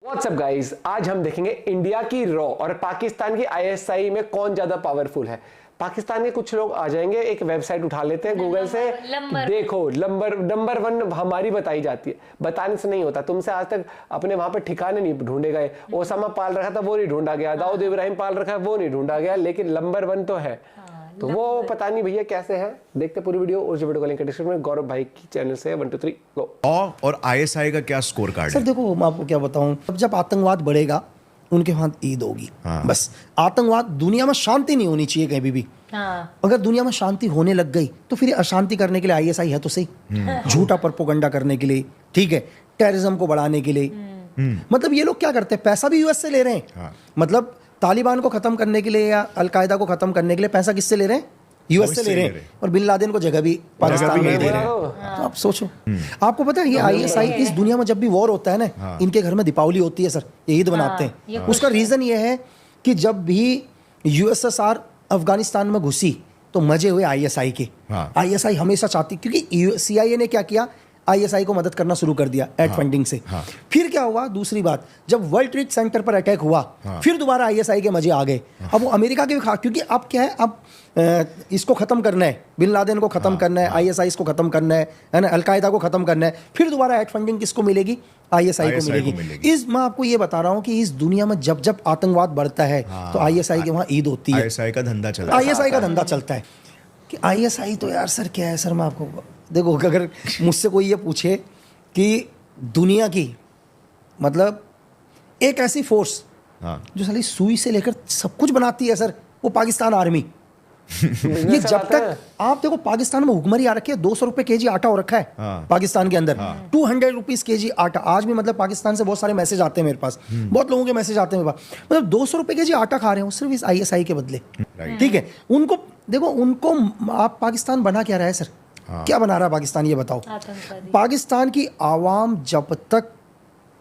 WhatsApp guys, आज हम देखेंगे इंडिया की रॉ और पाकिस्तान की आईएसआई में कौन ज्यादा पावरफुल है। पाकिस्तान के कुछ लोग आ जाएंगे, एक वेबसाइट उठा लेते हैं गूगल से, देखो नंबर 1 हमारी बताई जाती है। बताने से नहीं होता, तुमसे आज तक अपने वहां पे ठिकाने नहीं ढूंढे गए। ओसामा पाल रखा था वो नहीं ढूंढा गया, दाऊद इब्राहिम पाल रखा है वो नहीं ढूंढा गया, लेकिन नंबर 1 तो है। तो वो पता नहीं भैया कैसे है, देखते पूरी वीडियो। उस वीडियो का लिंक डिस्क्रिप्शन में, गौरव भाई की चैनल से 1 2 3 गो। और आईएसआई का क्या स्कोर कार्ड सर है? देखो मैं आपको क्या बताऊं, जब आतंकवाद बढ़ेगा उनके हाथ ईद होगी। बस आतंकवाद, दुनिया में शांति नहीं होनी चाहिए कहीं भी। अगर दुनिया में शांति होने लग गई तो फिर अशांति करने के लिए आईएसआई है तो सही, झूठा प्रोपेगेंडा करने के लिए, ठीक है, टेररिज्म को बढ़ाने के लिए। मतलब ये लोग क्या करते हैं, पैसा भी यूएस से ले रहे हैं। मतलब तालिबान को खत्म करने के लिए या अलकायदा को खत्म करने के लिए पैसा किससे ले रहे हैं? यूएस से ले रहे हैं। और बिन लादेन को जगह भी पाकिस्तान में दे रहे हैं। तो आप सोचो, आपको पता है ये आईएसआई इस दुनिया में जब भी वॉर होता है ना, इनके घर में दीपावली होती है सर, ये ईद मनाते हैं। उसका रीजन ये है कि जब भी यूएसएसआर अफगानिस्तान में घुसी तो मजे हुए आईएसआई के। आईएसआई हमेशा चाहती, क्योंकि सीआईए ने क्या किया, आईएसआई को मदद करना शुरू कर दिया एड फंडिंग से। फिर क्या हुआ, दूसरी बात, जब वर्ल्ड ट्रेड सेंटर पर अटैक हुआ, फिर दोबारा आईएसआई के मजे आ गए। अब वो अमेरिका के भी क्योंकि अब क्या है, अब इसको खत्म करना है, बिन लादेन को खत्म करना है, आईएसआई को खत्म करना है ना, अलकायदा को खत्म करना है, फिर दोबारा एड फंडिंग किसको मिलेगी? आईएसआई को मिलेगी। इस मैं आपको ये बता रहा हूँ कि इस दुनिया में जब जब आतंकवाद बढ़ता है तो आईएसआई के वहाँ ईद होती है। आईएसआई का धंधा चलता है। आईएसआई का धंधा चलता है कि आईएसआई तो यार सर क्या है सर, मैं आपको देखो, अगर मुझसे कोई ये पूछे कि दुनिया की मतलब एक ऐसी फोर्स जो साली सुई से लेकर सब कुछ बनाती है सर, वो पाकिस्तान आर्मी। ये जब तक आप देखो, पाकिस्तान में भुखमरी आ रखी है, 200 रुपए केजी आटा हो रखा है पाकिस्तान के अंदर, 200 रुपीज केजी आटा। आज भी मतलब पाकिस्तान से बहुत सारे मैसेज आते हैं मेरे पास, बहुत लोगों के मैसेज आते हैं मेरे पास, मतलब 200 रुपए केजी आटा खा रहे हो सिर्फ इस आईएसआई के बदले। ठीक है, उनको देखो, उनको आप पाकिस्तान बना क्या रहा है सर? क्या बना रहा है पाकिस्तान, ये बताओ। पाकिस्तान की आवाम जब तक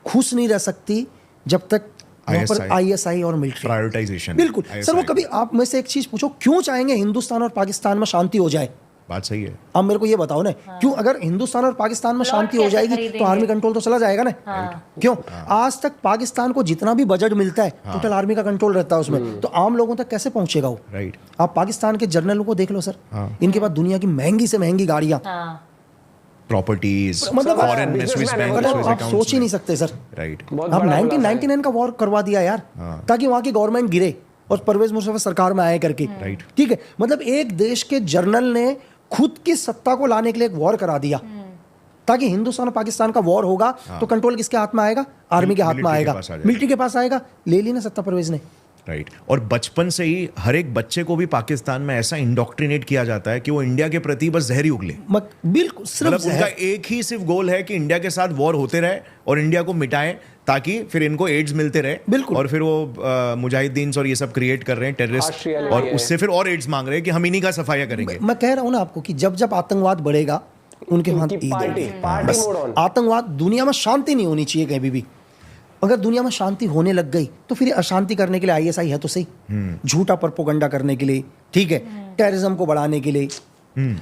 खुश नहीं रह सकती जब तक वहाँ पर आईएसआई और मिलिट्री प्रायोरिटाइजेशन। बिल्कुल सर, वो कभी आप में से एक चीज पूछो, क्यों चाहेंगे हिंदुस्तान और पाकिस्तान में शांति हो जाए? बात सही है। आप मेरे को ये बताओ ना, क्यों? अगर हिंदुस्तान और पाकिस्तान में शांति हो जाएगी तो आर्मी कंट्रोल तो चला जाएगा ना। क्यों? आज तक पाकिस्तान को जितना भी बजट मिलता है टोटल आर्मी का कंट्रोल रहता है उसमें, तो आम लोगों तक कैसे पहुंचेगा वो? राइट। आप पाकिस्तान के जर्नलों को देख लो सर, इनके पास दुनिया की महंगी से महंगी गाड़ियां, प्रॉपर्टीज, मतलब फॉरेन में स्विस बैंक, आप सोच ही नहीं सकते सर। राइट। आप 1999 का वॉर करवा दिया यार, ताकि वहां की गवर्नमेंट गिरे और परवेज मुशर्रफ सरकार में आए करके। ठीक है, मतलब एक देश के जर्नल ने खुद की सत्ता को लाने के लिए एक वॉर करा दिया, ताकि हिंदुस्तान और पाकिस्तान का वॉर होगा तो कंट्रोल किसके हाथ में आएगा? आर्मी के हाथ में आएगा, मिलिट्री के पास आएगा। ले ली ना सत्ता परवेज ने। राइट। और बचपन से ही हर एक बच्चे को भी पाकिस्तान में ऐसा इंडोक्ट्रिनेट किया जाता है कि वो इंडिया के प्रति बस जहर ही उगले। बिल्कुल, सिर्फ उनका एक ही सिर्फ गोल है कि इंडिया के साथ वॉर होते रहे और इंडिया को मिटाएं, ताकि फिर इनको एड्स मिलते रहे। बिल्कुल। और फिर वो मुजाहिदीन और ये सब क्रिएट कर रहे हैं, टेररिस्ट, और उससे फिर और एड्स मांग रहे हैं कि हम इन्हीं का सफाया करेंगे। मैं कह रहा हूं ना आपको कि जब जब आतंकवाद बढ़ेगा उनके हाथ ईद होगी। बस आतंकवाद, दुनिया में शांति नहीं होनी चाहिए कहीं भी। अगर दुनिया में शांति होने लग गई तो फिर अशांति करने के लिए आईएसआई है तो सही, झूठा प्रोपेगेंडा करने के लिए, ठीक है, टेररिज्म को बढ़ाने के लिए।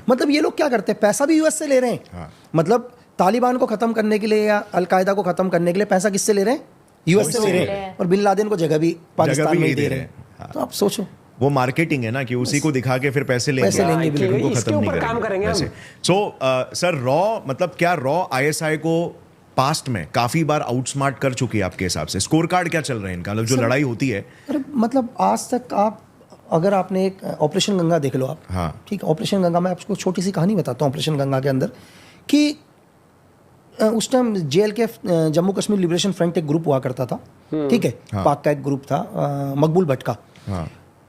मतलब ये लोग क्या करते हैं, पैसा भी यूएस से ले रहे हैं। मतलब तालिबान को खत्म करने के लिए या अलकायदा को खत्म करने के लिए पैसा किससे ले रहे हैं? यूएस से ले रहे हैं। और बिन लादेन को जगह भी पाकिस्तान में दे रहे हैं। तो आप सोचो, वो मार्केटिंग है ना, कि उसी को दिखा के फिर पैसे लेंगे उनको खत्म नहीं करेंगे। सो सर, रॉ मतलब क्या रॉ आईएसआई को पास्ट में काफी बार आउटस्मार्ट कर चुकी है आपके हिसाब से? स्कोर कार्ड क्या चल रहे हैं इनका, मतलब जो लड़ाई होती है? अरे मतलब आज तक आप, अगर आपने एक ऑपरेशन गंगा देख लो आप, ठीक है, ऑपरेशन गंगा में आपको छोटी सी कहानी बताता हूँ ऑपरेशन गंगा के अंदर, कि उस टाइम जेल के जम्मू कश्मीर लिबरेशन फ्रंट एक ग्रुप हुआ करता था, ठीक है, पाक का एक ग्रुप था, मकबूल भट्ट का।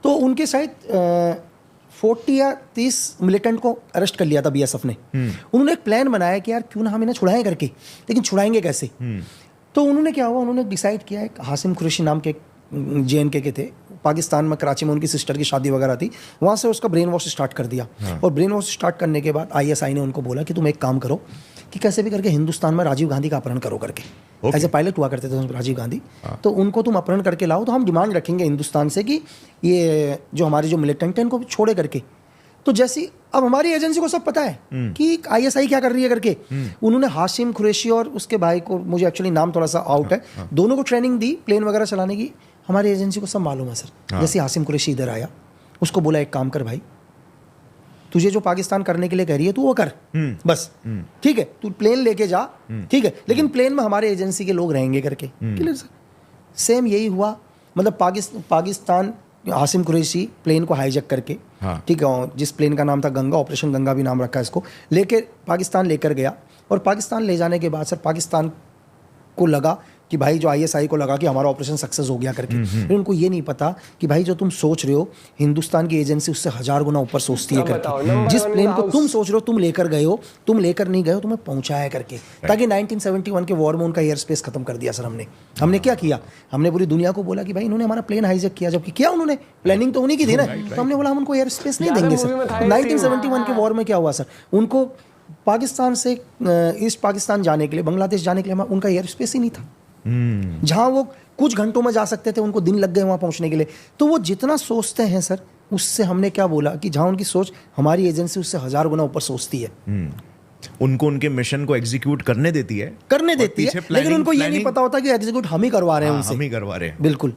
तो उनके शायद 40 या 30 मिलिटेंट को अरेस्ट कर लिया था बीएसएफ ने। उन्होंने एक प्लान बनाया कि यार क्यों ना हम इन्हें छुड़ाएं करके, लेकिन छुड़ाएंगे कैसे? तो उन्होंने क्या हुआ, उन्होंने डिसाइड किया, एक हासिम कुरैशी नाम के जेएनके के थे, पाकिस्तान में कराची में उनकी सिस्टर की शादी वगैरह थी, वहाँ से उसका ब्रेन वॉश स्टार्ट कर दिया। और ब्रेन वॉश स्टार्ट करने के बाद आईएसआई ने उनको बोला कि तुम एक काम करो कि कैसे भी करके हिंदुस्तान में राजीव गांधी का अपहरण करो करके। ऐसे पायलट हुआ करते थे राजीव गांधी, तो उनको तुम अपहरण करके लाओ, तो हम डिमांड रखेंगे हिंदुस्तान से कि ये जो हमारे जो मिलिटेंट हैं इनको छोड़े करके। तो जैसी अब हमारी एजेंसी को सब पता है कि आईएसआई क्या कर रही है करके, उन्होंने हाशिम कुरैशी और उसके भाई को, मुझे एक्चुअली नाम थोड़ा सा आउट है, दोनों को ट्रेनिंग दी प्लेन वगैरह चलाने की। हमारी एजेंसी को सब मालूम है सर। जैसे हाशिम कुरैशी इधर आया, उसको बोला एक काम कर भाई, तुझे जो पाकिस्तान करने के लिए कह रही है तू वो कर, बस ठीक है, तू प्लेन लेके जा, ठीक है, लेकिन प्लेन में हमारे एजेंसी के लोग रहेंगे करके। Clear sir? सेम यही हुआ, मतलब पाकिस्तान हाशिम कुरैशी प्लेन को हाईजैक करके, ठीक है, जिस प्लेन का नाम था गंगा, ऑपरेशन गंगा भी नाम रखा है इसको, लेके पाकिस्तान लेकर गया। और पाकिस्तान ले जाने के बाद सर पाकिस्तान को लगा कि भाई जो आईएसआई को लगा कि हमारा ऑपरेशन सक्सेस हो गया करके, लेकिन उनको ये नहीं पता कि भाई जो तुम सोच रहे हो हिंदुस्तान की एजेंसी उससे 1000 गुना ऊपर सोचती है करके। जिस प्लेन को तुम सोच रहे हो तुम लेकर गए हो, तुम लेकर नहीं गए हो, तुम्हें पहुंचाया करके, ताकि 1971 के वॉर में उनका एयर स्पेस खत्म कर दिया सर। हमने क्या किया, हमने पूरी दुनिया को बोला कि भाई इन्होंने हमारा प्लेन हाईजैक किया, जबकि क्या उन्होंने प्लानिंग तो उन्हीं की थी ना, तो हमने बोला हम उनको एयर स्पेस नहीं देंगे सर। 1971 के वॉर में क्या हुआ सर, उनको पाकिस्तान से ईस्ट पाकिस्तान जाने के लिए, बांग्लादेश जाने के लिए उनका एयर स्पेस ही नहीं था। जहां वो कुछ घंटों में जा सकते थे, उनको दिन लग गए वहां पहुंचने के लिए। तो वो जितना सोचते हैं सर, उससे हमने क्या बोला कि जहां उनकी सोच, हमारी एजेंसी उससे 1000 गुना ऊपर सोचती है। उनको उनके मिशन को एग्जीक्यूट करने देती है, लेकिन उनको ये नहीं पता होता कि एग्जीक्यूट हम ही करवा रहे हैं उनसे। हम ही करवा रहे हैं, बिल्कुल।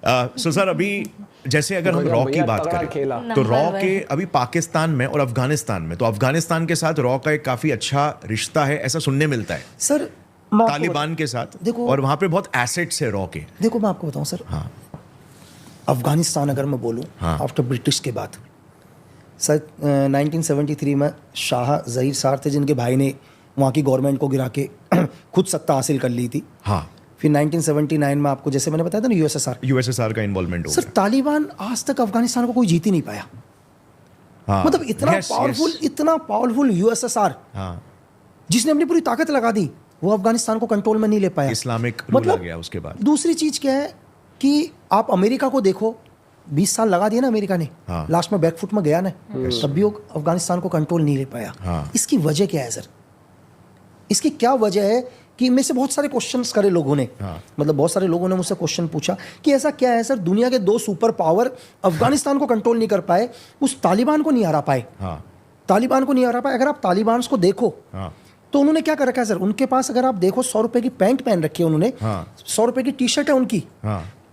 सो सर, अभी जैसे अगर हम रॉ की बात करें तो रॉ के अभी पाकिस्तान में और अफगानिस्तान में, तो अफगानिस्तान के साथ रॉ का एक काफी अच्छा रिश्ता है ऐसा सुनने मिलता है सर, तालिबान के साथ। देखो, और वहां पे बहुत एसेट्स है रॉ के। देखो मैं आपको बताऊं सर, अफगानिस्तान अगर मैं बोलूं, आफ्टर ब्रिटिश के बाद सर 1973 में शाह ज़हीर सार थे, जिनके भाई ने वहाँ की गवर्नमेंट को गिरा के खुद सत्ता हासिल कर ली थी। फिर 1979 में आपको जैसे मैंने बताया था ना, यूएसएसआर का इन्वॉल्वमेंट हो गया। सर तालिबान आज तक अफगानिस्तान को कोई जीत ही नहीं पाया। मतलब इतना पावरफुल यूएसएसआर जिसने अपनी पूरी ताकत लगा दी, वो अफगानिस्तान को कंट्रोल में नहीं ले पाया। इस्लामिक रूल आ गया उसके बाद। दूसरी चीज क्या है कि आप अमेरिका को देखो, 20 साल लगा दिया ना अमेरिका ने, लास्ट में बैकफुट में गया ना, तब भी वो अफगानिस्तान को कंट्रोल नहीं ले पाया। इसकी वजह क्या है सर? इसकी क्या वजह है कि मेरे से बहुत सारे क्वेश्चंस करे लोगों ने, मतलब बहुत सारे लोगों ने मुझसे क्वेश्चन पूछा कि ऐसा क्या है सर, दुनिया के 2 सुपर पावर अफगानिस्तान को कंट्रोल नहीं कर पाए, उस तालिबान को नहीं हरा पाए। तालिबान को नहीं हरा पाए। अगर आप तालिबान को देखो तो उन्होंने क्या कर रखा है सर, उनके पास अगर आप देखो 100 रुपए की पैंट पहन रखी है उन्होंने, 100 रुपए की टी शर्ट है उनकी,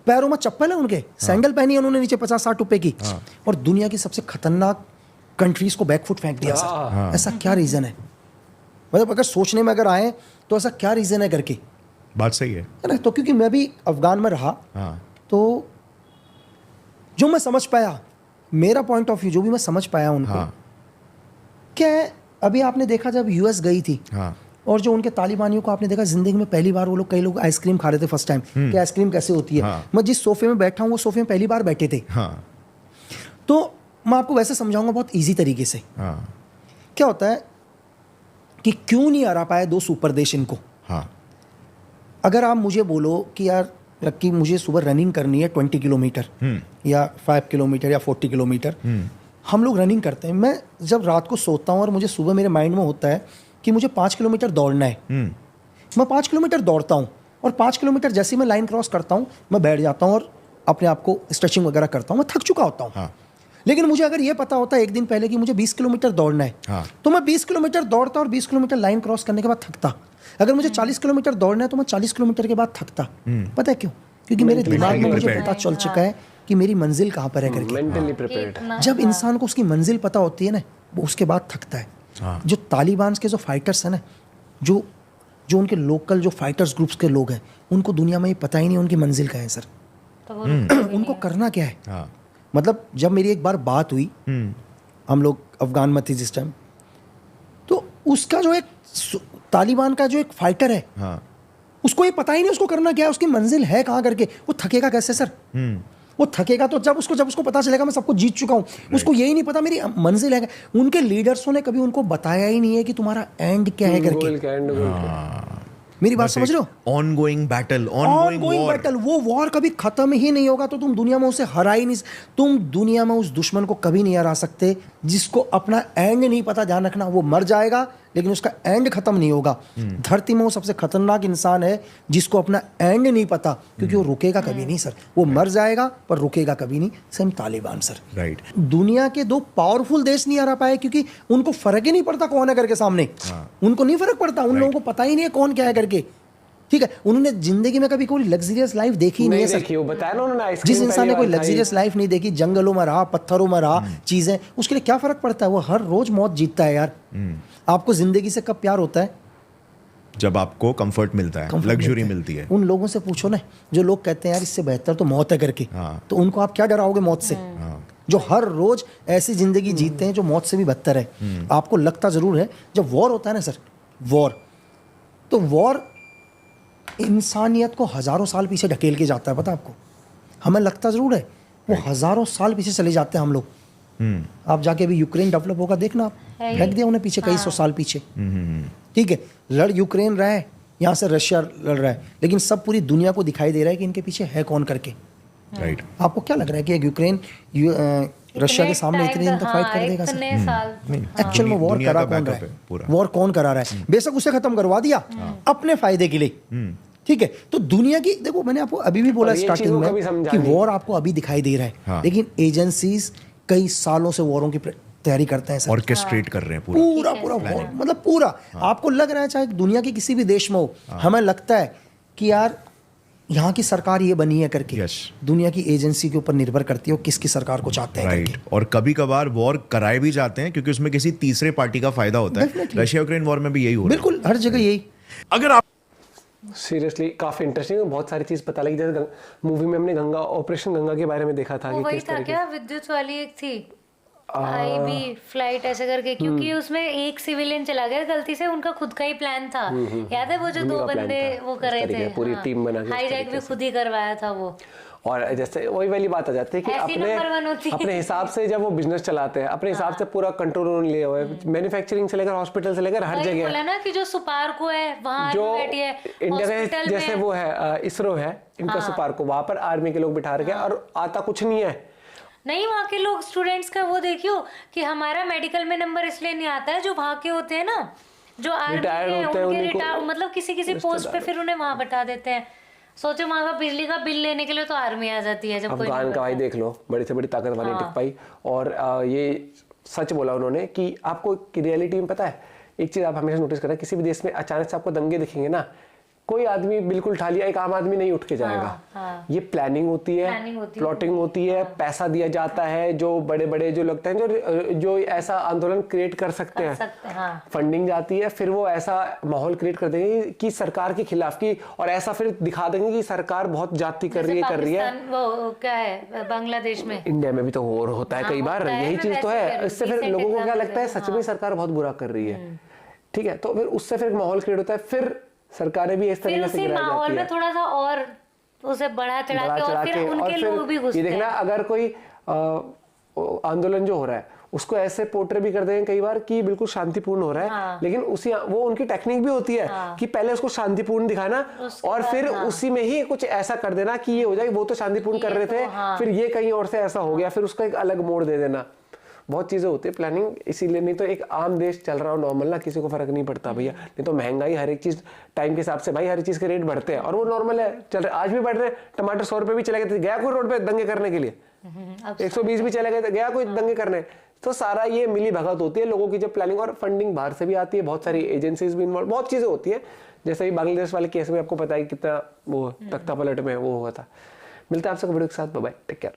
पैरों में चप्पल है उनके, सैंडल पहनी है उन्होंने नीचे 50-60 रुपए की, और दुनिया की सबसे खतरनाक कंट्रीज को बैकफुट फेंक दिया सर। ऐसा क्या रीजन है? मतलब अगर सोचने में अगर आए तो ऐसा क्या रीजन है करके। बात सही है ना? तो क्योंकि मैं भी अफगान में रहा, तो जो मैं समझ पाया, मेरा पॉइंट ऑफ व्यू जो भी मैं समझ पाया उनको, क्या अभी आपने देखा जब यूएस गई थी, और जो उनके तालिबानियों को आपने देखा, जिंदगी में पहली बार वो लोग, कई लोग आइसक्रीम खा रहे थे फर्स्ट टाइम, कि आइसक्रीम कैसे होती है। मैं जिस सोफे में बैठा हूँ वो सोफे में पहली बार बैठे थे। तो मैं आपको वैसे समझाऊंगा बहुत ईजी तरीके से। क्या होता है कि क्यों नहीं हरा पाए 2 सुपर देश इनको। अगर आप मुझे बोलो कि यार कि मुझे सुबह रनिंग करनी है 20 किलोमीटर या 5 किलोमीटर या 40 किलोमीटर, हम लोग रनिंग करते हैं। मैं जब रात को सोता हूँ और मुझे सुबह मेरे माइंड में होता है कि मुझे 5 किलोमीटर दौड़ना है, मैं 5 किलोमीटर दौड़ता हूँ, और 5 किलोमीटर जैसे मैं लाइन क्रॉस करता हूँ मैं बैठ जाता हूँ और अपने आप को स्ट्रेचिंग वगैरह करता हूँ, मैं थक चुका होता हूँ। लेकिन मुझे अगर ये पता होता है एक दिन पहले कि मुझे 20 किलोमीटर दौड़ना है, तो मैं 20 किलोमीटर दौड़ता और 20 किलोमीटर लाइन क्रॉस करने के बाद थकता। अगर मुझे 40 किलोमीटर दौड़ना है तो मैं 40 किलोमीटर के बाद थकता। पता है क्यों? क्योंकि मेरे दिमाग में मुझे पता चल चुका है कि मेरी मंजिल कहाँ पर है करके। Mentally prepared. जब इंसान को उसकी मंजिल पता होती है ना, वो उसके बाद थकता है। जो तालिबान के जो फाइटर्स हैं ना, जो उनके लोकल जो फाइटर्स ग्रुप्स के लोग हैं, उनको दुनिया में ये पता ही नहीं उनकी मंजिल क्या है सर। उनको करना क्या है। मतलब जब मेरी एक बार बात हुई, हम लोग अफगान में थे जिस टाइम, तो उसका जो एक तालिबान का जो एक फाइटर है, उसको ये पता ही नहीं उसको करना क्या है, उसकी मंजिल है कहाँ करके। वो थकेगा कैसे सर? वो थकेगा तो जब उसको पता चलेगा मैं सबको जीत चुका हूँ, उसको यही नहीं पता मेरी मंजिल है। उनके लीडर्सों ने कभी उनको बताया ही नहीं है कि तुम्हारा एंड क्या है करके। मेरी बात समझ रहे हो? ऑनगोइंग बैटल, वो वॉर कभी खत्म ही नहीं होगा, तो तुम दुनिया में उसे हरा ही नहीं, तुम दुनिया में उस दुश्मन को कभी नहीं हरा सकते जिसको अपना एंड नहीं पता। ध्यान रखना, वो मर जाएगा लेकिन उसका एंड खत्म नहीं होगा। धरती में वो सबसे खतरनाक इंसान है जिसको अपना एंड नहीं पता, क्योंकि वो रुकेगा कभी नहीं सर। वो मर जाएगा पर रुकेगा कभी नहीं। Same Taliban sir. राइट। दुनिया के 2 पावरफुल देश नहीं हरा पाए क्योंकि उनको फर्क ही नहीं पड़ता कौन है करके सामने। उनको नहीं फर्क पड़ता, उन लोगों को पता ही नहीं है कौन क्या है करके। ठीक है, उन्होंने जिंदगी में कभी कोई लग्जरियस लाइफ देखी नहीं है सर। वो बताया ना उन्होंने, जिस इंसान ने कोई लग्जरियस लाइफ नहीं देखी, जंगलों में रहा, पत्थरों में रहा, चीजें, उसके लिए क्या फर्क पड़ता है? वो हर रोज मौत जीतता है यार। आपको जिंदगी से कब प्यार होता है? जब आपको कंफर्ट मिलता है, लग्जरी मिलती है। उन लोगों से पूछो ना जो लोग कहते हैं यार इससे बेहतर तो मौत है करके, तो उनको आप क्या डराओगे मौत से? जो हर रोज ऐसी जिंदगी जीते हैं जो मौत से भी बदतर है। आपको लगता जरूर है जब वॉर होता है ना सर, वॉर, तो वॉर इंसानियत को हजारों साल पीछे ढकेल के जाता है, पता आपको? हमें लगता जरूर है, वो हजारों साल पीछे चले जाते हैं हम लोग। आप जाके अभी यूक्रेन डेवलप होगा देखना, आप फेंक दिया उन्हें पीछे कई सौ साल पीछे। ठीक है, लड़ यूक्रेन रहा है, यहाँ से रशिया लड़ रहा है, लेकिन सब पूरी दुनिया को दिखाई दे रहा है कि इनके पीछे है कौन करके। राइट। आपको क्या लग रहा है कि यूक्रेन रशिया के सामने इतने दिन तक फाइट कर देगा सर? एक्चुअल में वॉर करा कौन रहा है? वॉर कौन करा रहा है? बेशक उसे खत्म करवा दिया अपने फायदे के लिए। ठीक है, तो दुनिया की, देखो मैंने आपको अभी भी बोला स्टार्टिंग में कि वॉर आपको अभी दिखाई दे रहा है, लेकिन एजेंसीज कई सालों से वॉरों की तैयारी करते हैं सर। ऑर्केस्ट्रेट कर रहे हैं पूरा वॉर, मतलब पूरा। आपको लग रहा है चाहे दुनिया के किसी भी देश में हो, हमें लगता है कि यार यहाँ की सरकार ये बनी है करके। दुनिया की एजेंसी के ऊपर निर्भर करती है किसकी सरकार को चाहते हैं। राइट। और कभी कभार वॉर कराए भी जाते हैं क्योंकि उसमें किसी तीसरे पार्टी का फायदा होता है। रशिया यूक्रेन वॉर में भी यही हो रहा है। बिल्कुल, हर जगह यही। अगर आप सीरियसली काफी इंटरेस्टिंग, बहुत सारी चीज पता लगी। जैसे मूवी में हमने गंगा, ऑपरेशन गंगा के बारे में देखा था। वही था क्या, विद्युत वाली एक थी आईबी फ्लाइट ऐसे करके, क्योंकि उसमें एक सिविलियन चला गया गलती से, उनका खुद का ही प्लान था। याद है वो जो 2 बंदे वो कर रहे थे, पूरी टीम बना के हाईजैक भी खुद ही करवाया था वो। और जैसे वही वाली बात आ जाती है कि अपने हिसाब से जब वो बिजनेस चलाते हैं, अपने हिसाब से पूरा कंट्रोल उन्होंने लिया हुआ है, मैन्युफैक्चरिंग से लेकर हॉस्पिटल से लेकर हर जगह। बोला ना कि जो सुपारको है वहाँ जो बैठी है इंडिया में, जैसे वो है इसरो है, इनका सुपारको, वहां पर आर्मी के लोग बिठा रखे हैं और आता कुछ नहीं है। नहीं, वहाँ के लोग स्टूडेंट्स का वो देखियो कि हमारा मेडिकल में नंबर इसलिए नहीं आता है, जो वहाँ के होते हैं ना, जो आर्मी के उनके रिटायर, मतलब किसी पोस्ट पे फिर उन्हें वहाँ बैठा देते हैं। सोचो वहाँ का बिजली का बिल लेने के लिए तो आर्मी आ जाती है। जब अफगान का भाई देख लो, बड़ी से बड़ी ताकत वाली टिक पाई। और ये सच बोला उन्होंने कि आपको रियलिटी में पता है, एक चीज आप हमेशा नोटिस करना, किसी भी देश में अचानक से आपको दंगे दिखेंगे ना, कोई आदमी बिल्कुल ठालिया एक आम आदमी नहीं उठ के जाएगा। ये प्लानिंग होती है, प्लॉटिंग होती है, पैसा दिया जाता है, जो बड़े बड़े जो लगते हैं जो ऐसा आंदोलन क्रिएट कर सकते हैं, फंडिंग जाती है, फिर वो ऐसा माहौल क्रिएट कर देंगे कि सरकार के खिलाफ की, और ऐसा फिर दिखा देंगे कि सरकार बहुत जाति कर रही है। वो क्या है बांग्लादेश में, इंडिया में भी तो और होता है कई बार, यही चीज तो है। इससे फिर लोगों को क्या लगता है, सच में सरकार बहुत बुरा कर रही है। ठीक है, तो फिर उससे फिर माहौल क्रिएट होता है, फिर सरकारें भी इस तरीके से गिराई जाती है। माहौल में थोड़ा सा और उसे बढ़ा चढ़ा के और फिर उनके लोग भी घुसते हैं। ये देखना, अगर कोई आंदोलन जो हो रहा है उसको ऐसे पोर्ट्रे भी कर देंगे कई बार कि बिल्कुल शांतिपूर्ण हो रहा है, लेकिन उसी वो उनकी टेक्निक भी होती है कि पहले उसको शांतिपूर्ण दिखाना और फिर उसी में ही कुछ ऐसा कर देना कि ये हो जाए, वो तो शांतिपूर्ण कर रहे थे, फिर ये कहीं और से ऐसा हो गया, फिर उसका एक अलग मोड़ दे देना। बहुत चीजें होती है प्लानिंग, इसीलिए। नहीं तो एक आम देश चल रहा हो नॉर्मल ना, किसी को फर्क नहीं पड़ता भैया। नहीं तो महंगाई, हर एक चीज टाइम के हिसाब से भाई, हर चीज के रेट बढ़ते हैं और वो नॉर्मल है, चल रहे, आज भी बढ़ रहे हैं। टमाटर 100 रुपए भी चले गए, गया कोई रोड पे दंगे करने के लिए? 120 भी चले गए, गया कोई दंगे करने? तो सारा ये मिली भगत होती है लोगों की जब प्लानिंग, और फंडिंग बाहर से भी आती है, बहुत सारी एजेंसीज भी इन्वॉल्व, बहुत चीजें होती है। जैसे बांग्लादेश वाले केस में आपको पता है कितना वो तख्ता पलट में वो हुआ था। मिलता है आपसे वीडियो के साथ, बाय बाय, टेक केयर।